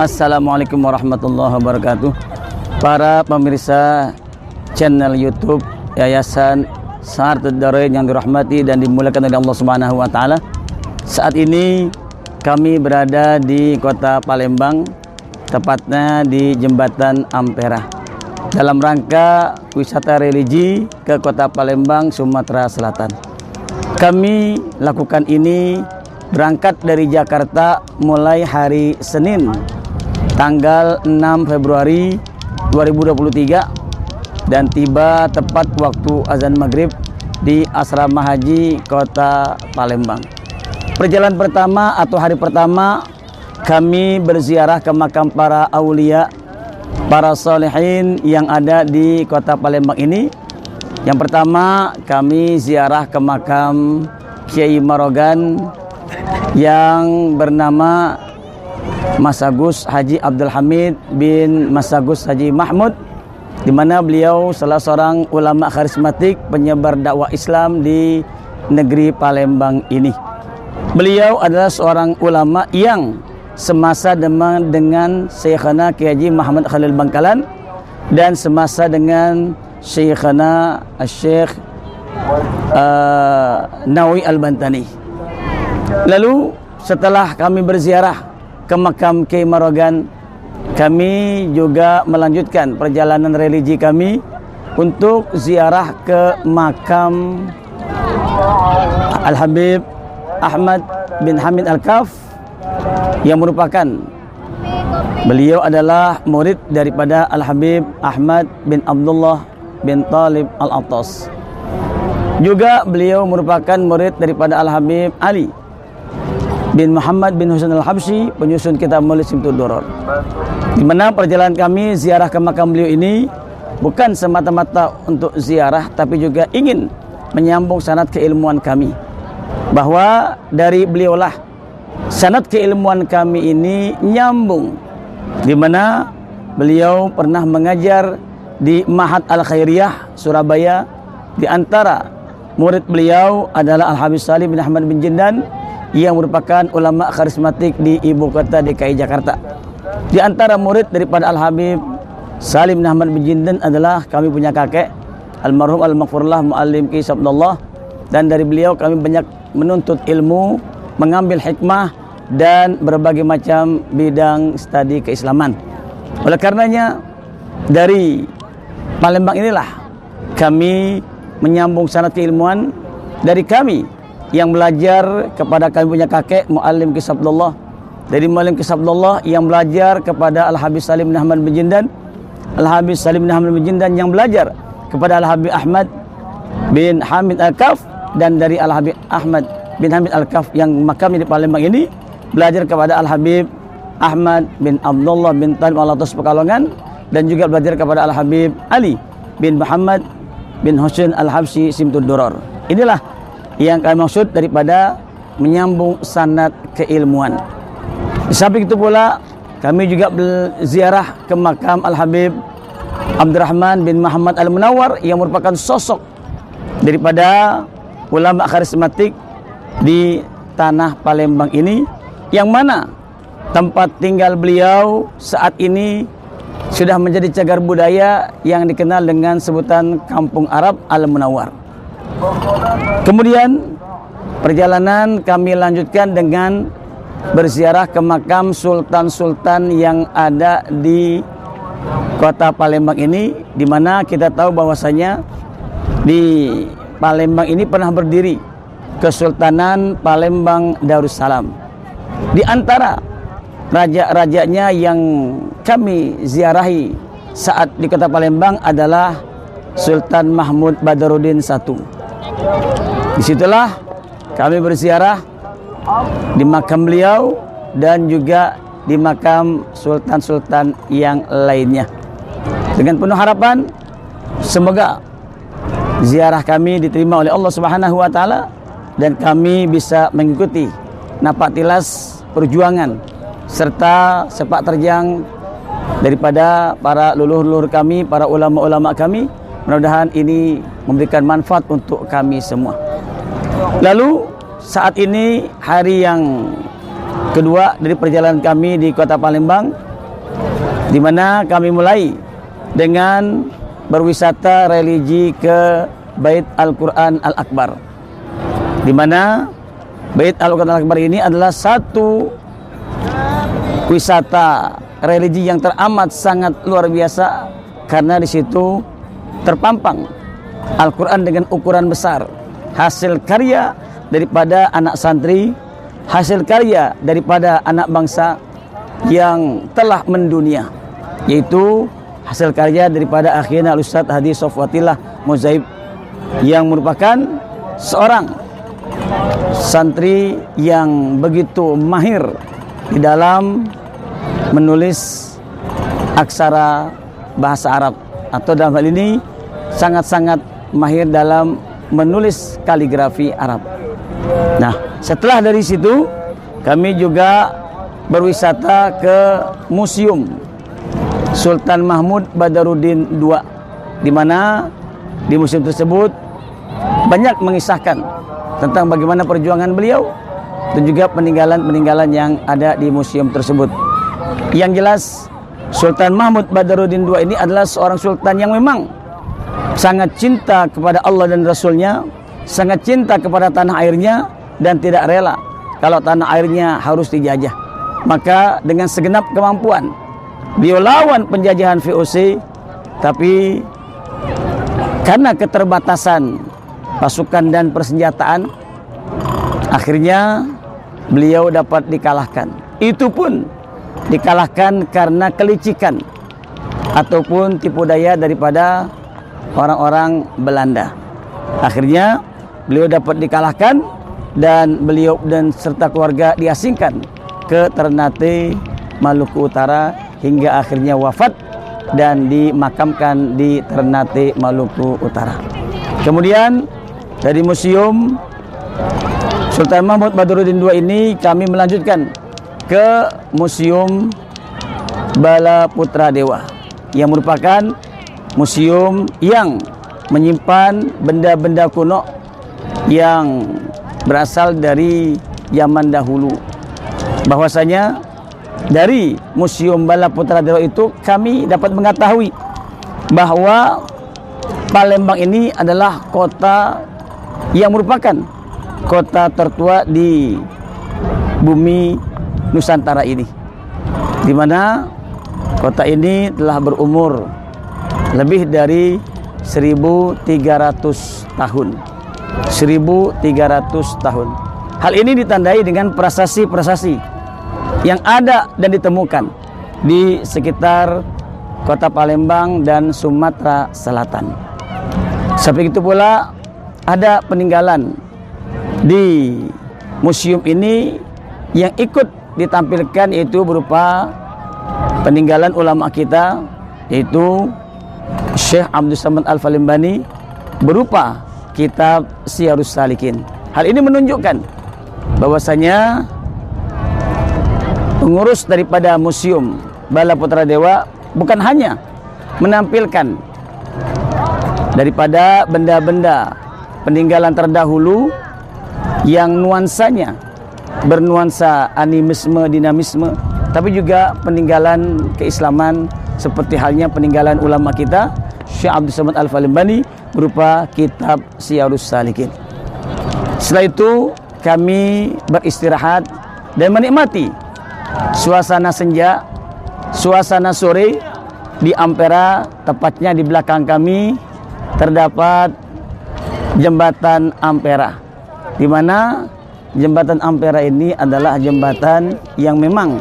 Assalamualaikum warahmatullahi wabarakatuh. Para pemirsa channel YouTube Yayasan Sa'adatul Darain yang dirahmati dan dimuliakan oleh Allah Subhanahu wa taala. Saat ini kami berada di Kota Palembang, tepatnya di Jembatan Ampera, dalam rangka wisata religi ke Kota Palembang, Sumatera Selatan. Kami lakukan ini berangkat dari Jakarta mulai hari Senin tanggal 6 Februari 2023 dan tiba tepat waktu azan maghrib di Asrama Haji Kota Palembang. Perjalanan pertama atau hari pertama kami berziarah ke makam para aulia, para salihin yang ada di Kota Palembang ini. Yang pertama kami ziarah ke makam Kiai Marogan yang bernama Mas Agus Haji Abdul Hamid bin Mas Agus Haji Mahmud, di mana beliau salah seorang ulama karismatik penyebar dakwah Islam di negeri Palembang ini. Beliau adalah seorang ulama yang semasa dengan Syekhana Kiai Haji Muhammad Khalil Bangkalan dan semasa dengan Syekhana Syekh Nawawi Al-Bantani. Lalu setelah kami berziarah ke makam Kiai Marogan, kami juga melanjutkan perjalanan religi kami untuk ziarah ke makam Al-Habib Ahmad bin Hamid Al-Kaf, yang merupakan beliau adalah murid daripada Al-Habib Ahmad bin Abdullah bin Talib Al-Attas. Juga beliau merupakan murid daripada Al-Habib Ali bin Muhammad bin Husain Al-Habsyi, penyusun kitab Maulid Simtud Duror. Di mana perjalanan kami ziarah ke makam beliau ini bukan semata-mata untuk ziarah, tapi juga ingin menyambung sanad keilmuan kami, bahwa dari beliaulah sanad keilmuan kami ini nyambung, di mana beliau pernah mengajar di Ma'had Al-Khairiyah Surabaya. Di antara murid beliau adalah Al-Habib Salim bin Ahmad bin Jindan, yang merupakan ulama karismatik di ibu kota DKI Jakarta. Di antara murid daripada Al-Habib Salim bin Ahmad bin Jindan adalah kami punya kakek almarhum al-maghfurullah Muallim Ki Sabdullah, dan dari beliau kami banyak menuntut ilmu, mengambil hikmah dan berbagai macam bidang studi keislaman. Oleh karenanya dari Palembang inilah kami menyambung sanad keilmuan dari kami yang belajar kepada kami punya kakek Muallim Ki Sabdullah, dari Muallim Ki Sabdullah yang belajar kepada Al-Habib Salim bin Ahmad bin Jindan, Al-Habib Salim bin Ahmad bin Jindan yang belajar kepada Al-Habib Ahmad bin Hamid Al-Kaf, dan dari Al-Habib Ahmad bin Hamid Al-Kaf yang makamnya di Palembang ini belajar kepada Al-Habib Ahmad bin Abdullah bin Talib Al-Attas Pekalongan, dan juga belajar kepada Al-Habib Ali bin Muhammad bin Husain Al-Habsyi Simtud Duror. Inilah yang kami maksud daripada menyambung sanad keilmuan. Di samping itu pula kami juga berziarah ke makam Al-Habib Abdurrahman bin Muhammad Al-Munawwar, yang merupakan sosok daripada ulama karismatik di tanah Palembang ini, yang mana tempat tinggal beliau saat ini sudah menjadi cagar budaya yang dikenal dengan sebutan Kampung Arab Al-Munawwar. Kemudian perjalanan kami lanjutkan dengan berziarah ke makam sultan-sultan yang ada di Kota Palembang ini, di mana kita tahu bahwasanya di Palembang ini pernah berdiri Kesultanan Palembang Darussalam. Di antara raja-rajanya yang kami ziarahi saat di Kota Palembang adalah Sultan Mahmud Badaruddin I. Disitulah kami berziarah di makam beliau dan juga di makam sultan-sultan yang lainnya, dengan penuh harapan semoga ziarah kami diterima oleh Allah Subhanahu wa taala dan kami bisa mengikuti napak tilas perjuangan serta sepak terjang daripada para leluhur kami, para ulama-ulama kami. Mudah-mudahan ini memberikan manfaat untuk kami semua. Lalu saat ini hari yang kedua dari perjalanan kami di Kota Palembang, di mana kami mulai dengan berwisata religi ke Bait Al-Quran Al-Akbar, di mana Bait Al-Quran Al-Akbar ini adalah satu wisata religi yang teramat sangat luar biasa, karena di situ terpampang Al-Quran dengan ukuran besar, hasil karya daripada anak santri, hasil karya daripada anak bangsa yang telah mendunia, yaitu hasil karya daripada akhirnya Al-Ustaz Hadi Sofwatillah Mozaib, yang merupakan seorang santri yang begitu mahir di dalam menulis aksara bahasa Arab, atau dalam hal ini sangat-sangat mahir dalam menulis kaligrafi Arab. Nah, setelah dari situ kami juga berwisata ke Museum Sultan Mahmud Badarudin II, di mana di museum tersebut banyak mengisahkan tentang bagaimana perjuangan beliau dan juga peninggalan-peninggalan yang ada di museum tersebut. Yang jelas, Sultan Mahmud Badarudin II ini adalah seorang sultan yang memang sangat cinta kepada Allah dan Rasulnya, sangat cinta kepada tanah airnya, dan tidak rela kalau tanah airnya harus dijajah. Maka dengan segenap kemampuan beliau lawan penjajahan VOC, tapi karena keterbatasan pasukan dan persenjataan, akhirnya beliau dapat dikalahkan. Itu pun dikalahkan karena kelicikan ataupun tipu daya daripada orang-orang Belanda. Akhirnya beliau dapat dikalahkan dan beliau dan serta keluarga diasingkan ke Ternate, Maluku Utara, hingga akhirnya wafat dan dimakamkan di Ternate, Maluku Utara. Kemudian dari Museum Sultan Mahmud Badarudin II ini kami melanjutkan ke Museum Bala Putra Dewa, yang merupakan museum yang menyimpan benda-benda kuno yang berasal dari zaman dahulu. Bahwasanya dari Museum Bala Putra Dewa itu kami dapat mengetahui bahwa Palembang ini adalah kota yang merupakan kota tertua di bumi Nusantara ini, di mana kota ini telah berumur lebih dari 1.300 tahun. 1.300 tahun. Hal ini ditandai dengan prasasti-prasasti yang ada dan ditemukan di sekitar kota Palembang dan Sumatera Selatan. Seperti itu pula ada peninggalan di museum ini yang ikut ditampilkan, yaitu berupa peninggalan ulama kita, yaitu Syekh Abdul Samad Al-Falimbani, berupa kitab Siyarus Salikin. Hal ini menunjukkan bahwasanya pengurus daripada Museum Bala Putra Dewa bukan hanya menampilkan daripada benda-benda peninggalan terdahulu yang nuansanya bernuansa animisme, dinamisme, tapi juga peninggalan keislaman seperti halnya peninggalan ulama kita Syekh Abdul Samad Al-Falimbani berupa kitab Siyarus Salikin. Setelah itu kami beristirahat dan menikmati suasana senja, suasana sore di Ampera. Tepatnya di belakang kami terdapat jembatan Ampera, di mana jembatan Ampera ini adalah jembatan yang memang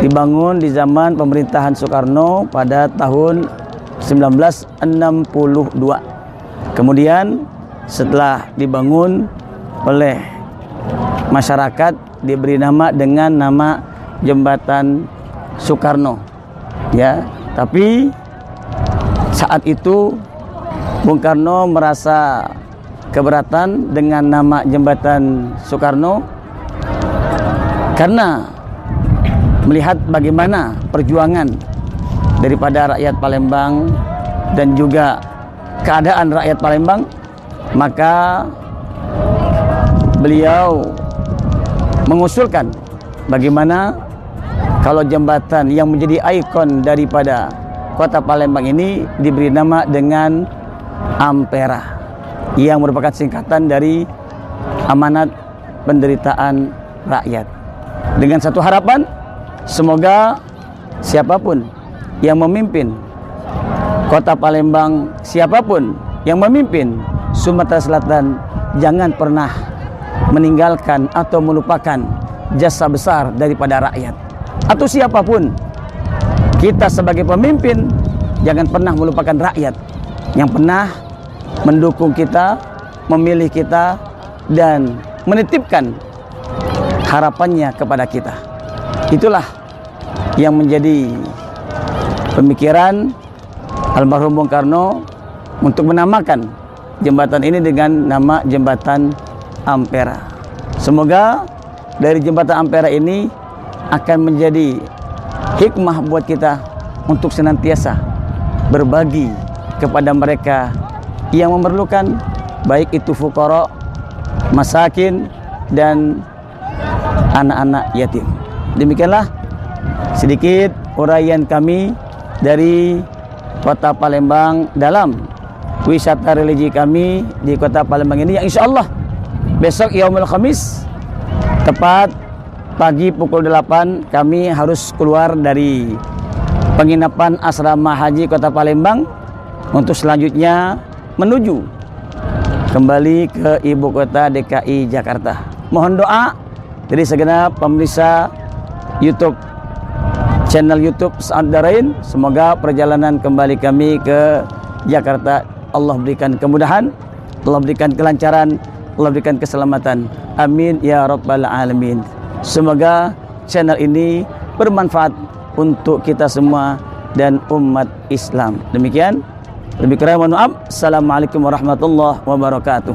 dibangun di zaman pemerintahan Soekarno pada tahun 1962. Kemudian setelah dibangun oleh masyarakat, diberi nama dengan nama Jembatan Soekarno, ya. Tapi saat itu Bung Karno merasa keberatan dengan nama Jembatan Soekarno karena melihat bagaimana perjuangan daripada rakyat Palembang dan juga keadaan rakyat Palembang, maka beliau mengusulkan bagaimana kalau jembatan yang menjadi ikon daripada kota Palembang ini diberi nama dengan Ampera, yang merupakan singkatan dari amanat penderitaan rakyat. Dengan satu harapan, semoga siapapun yang memimpin kota Palembang, siapapun yang memimpin Sumatera Selatan, jangan pernah meninggalkan atau melupakan jasa besar daripada rakyat. Atau siapapun, kita sebagai pemimpin jangan pernah melupakan rakyat yang pernah mendukung kita, memilih kita, dan menitipkan harapannya kepada kita. Itulah yang menjadi pemikiran almarhum Bung Karno untuk menamakan jembatan ini dengan nama Jembatan Ampera. Semoga dari Jembatan Ampera ini akan menjadi hikmah buat kita untuk senantiasa berbagi kepada mereka yang memerlukan, baik itu fuqara, masakin, dan anak-anak yatim. Demikianlah sedikit uraian kami dari kota Palembang dalam wisata religi kami di kota Palembang ini, yang insya Allah besok Yaumul Khamis tepat pagi pukul 8 kami harus keluar dari penginapan asrama haji kota Palembang untuk selanjutnya menuju kembali ke ibu kota DKI Jakarta. Mohon doa dari segenap pemirsa YouTube, channel YouTube Saad Darain, semoga perjalanan kembali kami ke Jakarta Allah berikan kemudahan, Allah berikan kelancaran, Allah berikan keselamatan. Amin ya rabbal alamin. Semoga channel ini bermanfaat untuk kita semua dan umat Islam. Demikian, lebih kurang mohon maaf. Assalamualaikum warahmatullahi wabarakatuh.